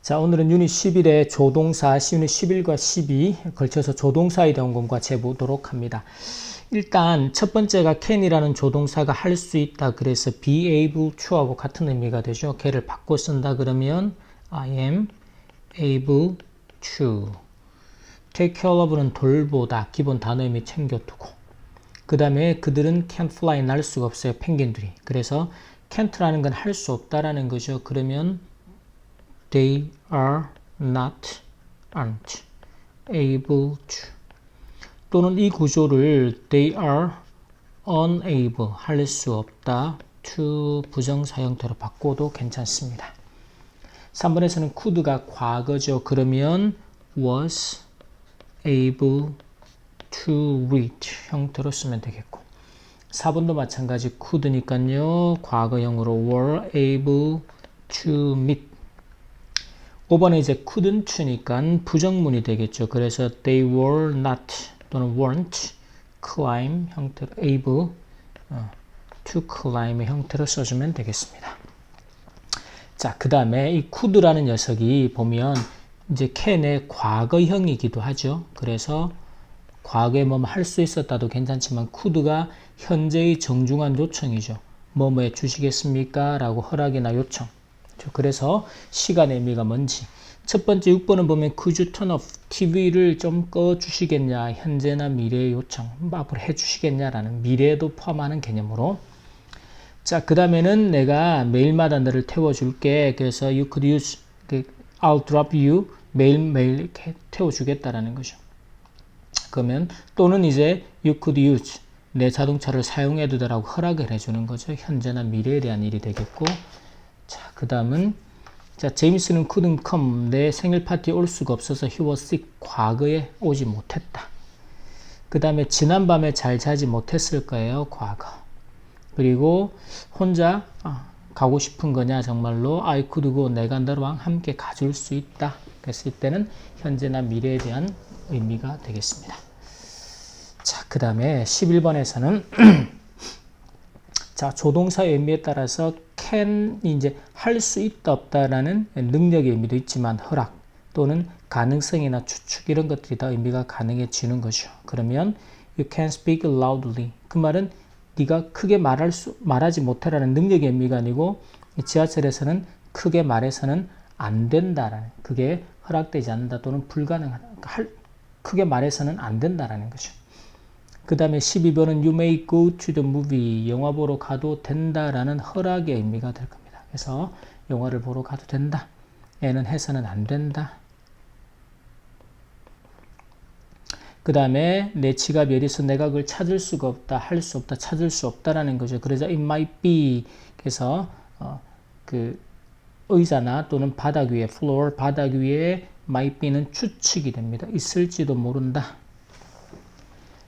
자, 오늘은 유닛 11의 조동사, 유닛 11과 12 걸쳐서 조동사에 대한 공부가 재보도록 합니다. 일단 첫 번째가 can이라는 조동사가 할 수 있다. 그래서 be able to하고 같은 의미가 되죠. 걔를 바꿔 쓴다 그러면 I am able to. take care of는 돌보다. 기본 단어 의미 챙겨두고. 그 다음에 그들은 can't fly, 날 수가 없어요. 펭귄들이. 그래서 can't라는 건 할 수 없다라는 거죠. 그러면 they are not, aren't able to. 또는 이 구조를 they are unable, 할 수 없다, to 부정사 형태로 바꿔도 괜찮습니다. 3번에서는 could가 과거죠. 그러면 was able to reach 형태로 쓰면 되겠고, 4번도 마찬가지 could니까요. 과거형으로 were able to meet. 5번에 이제 couldn't to니까 부정문이 되겠죠. 그래서 they were not 또는 weren't climb 형태로 able to climb의 형태로 써주면 되겠습니다. 자, 그 다음에 이 could라는 녀석이 보면 이제 can의 과거형이기도 하죠. 그래서 과거에 뭐 할 수 있었다도 괜찮지만 could가 현재의 정중한 요청이죠. 뭐뭐 해주시겠습니까? 라고 허락이나 요청. 그래서 시간의 의미가 뭔지. 첫 번째 6번은 보면 could you turn off, TV를 좀 꺼주시겠냐, 현재나 미래의 요청, 앞으로 해주시겠냐라는 미래에도 포함하는 개념으로. 자, 그 다음에는 내가 매일마다 너를 태워줄게. 그래서 you could use, I'll drop you, 매일매일 이렇게 태워주겠다라는 거죠. 그러면 또는 이제 you could use, 내 자동차를 사용해도 되라고 허락을 해주는 거죠. 현재나 미래에 대한 일이 되겠고. 자, 그 다음은 자, 제임스는 couldn't come, 내 생일 파티에 올 수가 없어서 he was sick, 과거에 오지 못했다. 그 다음에 지난밤에 잘 자지 못했을 거예요, 과거. 그리고 혼자 가고 싶은 거냐, 정말로 I could go, 내가 너랑 함께 가줄 수 있다. 그랬을 때는 현재나 미래에 대한 의미가 되겠습니다. 자, 그 다음에 11번에서는 자, 조동사의 의미에 따라서 can 이제 할 수 있다 없다라는 능력의 의미도 있지만 허락 또는 가능성이나 추측 이런 것들이 다 의미가 가능해지는 거죠. 그러면 you can speak loudly. 그 말은 네가 크게 말하지 못하라는 능력의 의미가 아니고 지하철에서는 크게 말해서는 안 된다라는, 그게 허락되지 않는다 또는 불가능하다. 크게 말해서는 안 된다라는 거죠. 그 다음에 12번은 you may go to the movie, 영화 보러 가도 된다라는 허락의 의미가 될 겁니다. 그래서 영화를 보러 가도 된다. 얘는 해서는 안 된다. 그 다음에 내 지갑이 어디 있어, 내가 그걸 찾을 수가 없다, 할 수 없다, 찾을 수 없다라는 거죠. 그래서 it might be, 그래서 그 의자나 또는 바닥 위에, floor, 바닥 위에 might be는 추측이 됩니다. 있을지도 모른다.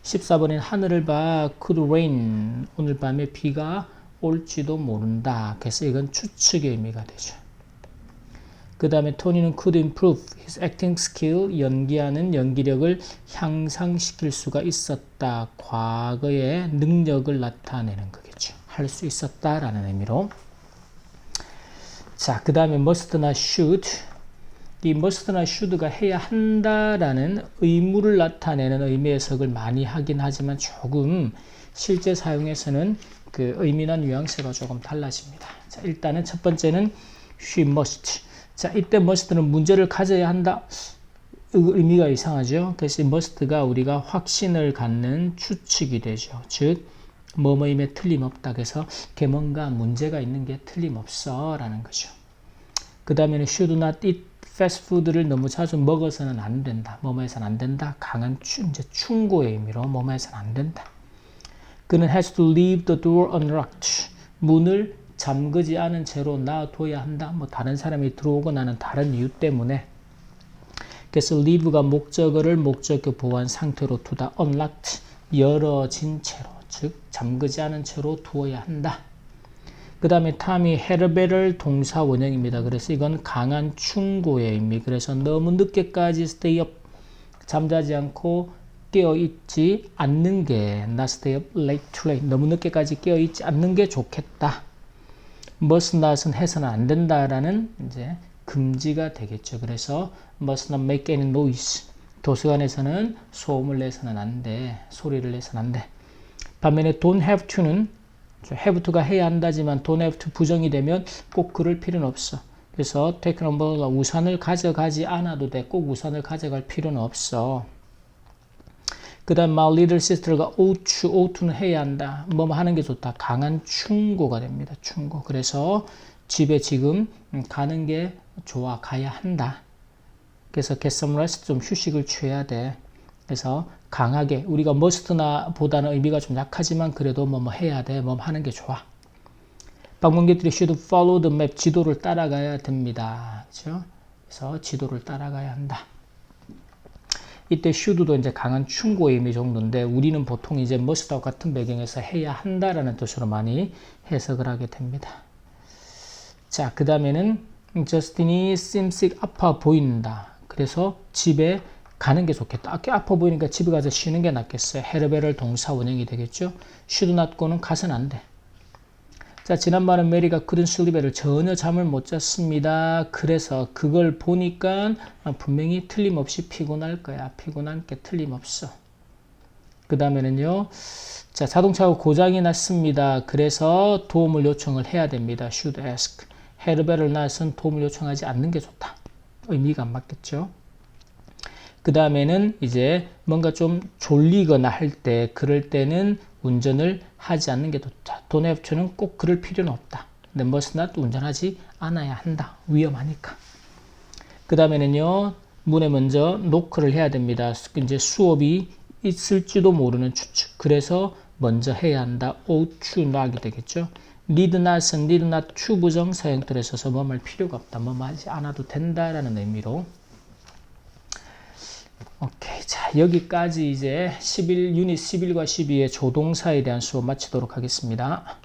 14번인 하늘을 봐, could rain, 오늘 밤에 비가 올지도 모른다. 그래서 이건 추측의 의미가 되죠. 그 다음에 토니는 could improve his acting skill, 연기하는 연기력을 향상시킬 수가 있었다. 과거의 능력을 나타내는 거겠죠. 할 수 있었다라는 의미로. 자, 그 다음에 must나 should. 이 must나 should가 해야 한다라는 의무를 나타내는 의미 해석을 많이 하긴 하지만 조금 실제 사용에서는 그 의미나 뉘앙스가 조금 달라집니다. 자, 일단은 첫 번째는 she must. 자, 이때 must는 문제를 가져야 한다. 의미가 이상하죠. 그래서 must가 우리가 확신을 갖는 추측이 되죠. 즉, 뭐뭐임에 틀림없다. 그래서 걔 뭔가 문제가 있는 게 틀림없어 라는 거죠. 그 다음에는 should not eat 패스트푸드를 너무 자주 먹어서는 안 된다. 뭐뭐해서는 안 된다. 강한 이제 충고의 의미로 뭐뭐해서는 안 된다. 그는 has to leave the door unlocked. 문을 잠그지 않은 채로 놔둬야 한다. 뭐 다른 사람이 들어오거나 하는 다른 이유 때문에. 그래서 leave가 목적어를 목적어 보완 상태로 두다. unlocked, 열어진 채로, 즉 잠그지 않은 채로 두어야 한다. 그 다음에 탐이 had a better 동사 원형입니다. 그래서 이건 강한 충고의 의미. 그래서 너무 늦게까지 stay up, 잠자지 않고 깨어있지 않는 게, not stay up late too late, 너무 늦게까지 깨어있지 않는 게 좋겠다. must not은 해서는 안 된다라는 이제 금지가 되겠죠. 그래서 must not make any noise. 도서관에서는 소음을 내서는 안 돼. 소리를 내서는 안 돼. 반면에 don't have to는 have to가 해야 한다지만 don't have to 부정이 되면 꼭 그럴 필요는 없어. 그래서 take an umbrella, 우산을 가져가지 않아도 돼. 꼭 우산을 가져갈 필요는 없어. 그 다음 my little sister가 oughto는 해야 한다. 뭐 하는 게 좋다. 강한 충고가 됩니다. 충고. 그래서 집에 지금 가는 게 좋아. 가야 한다. 그래서 get some rest, 좀 휴식을 취해야 돼. 그래서 강하게 우리가 must나 보다는 의미가 좀 약하지만 그래도 뭐 해야 돼. 뭐 하는 게 좋아. 방문객들이 should follow the map, 지도를 따라가야 됩니다. 그렇죠? 그래서 지도를 따라가야 한다. 이때 should도 이제 강한 충고의 의미 정도인데 우리는 보통 이제 must와 같은 배경에서 해야 한다라는 뜻으로 많이 해석을 하게 됩니다. 자, 그 다음에는 Justin이 seems sick, 아파 보인다. 그래서 집에 가는 게 좋겠다. 아파 보이니까 집에 가서 쉬는 게 낫겠어요. had better 동사 원형이 되겠죠. should not go는 가서는 안 돼. 자, 지난번에 메리가 couldn't sleep을 전혀 잠을 못 잤습니다. 그래서 그걸 보니까 분명히 틀림없이 피곤할 거야. 피곤한 게 틀림없어. 그 다음에는요. 자, 자동차가 고장이 났습니다. 그래서 도움을 요청을 해야 됩니다. should ask. had better not은 도움을 요청하지 않는 게 좋다. 의미가 안 맞겠죠. 그 다음에는 이제 뭔가 좀 졸리거나 할 때, 그럴 때는 운전을 하지 않는 게 좋다. don't have to는 꼭 그럴 필요는 없다. 근데 must not 운전하지 않아야 한다. 위험하니까. 그 다음에는요, 문에 먼저 노크를 해야 됩니다. 이제 수업이 있을지도 모르는 추측. 그래서 먼저 해야 한다. ought to knoc이 되겠죠. need not은 need not to 부정사 형태로 써서 뭐 할 필요가 없다. 뭐 하지 않아도 된다라는 의미로. 오케이. 자, 여기까지 이제 유닛 11과 12의 조동사에 대한 수업 마치도록 하겠습니다.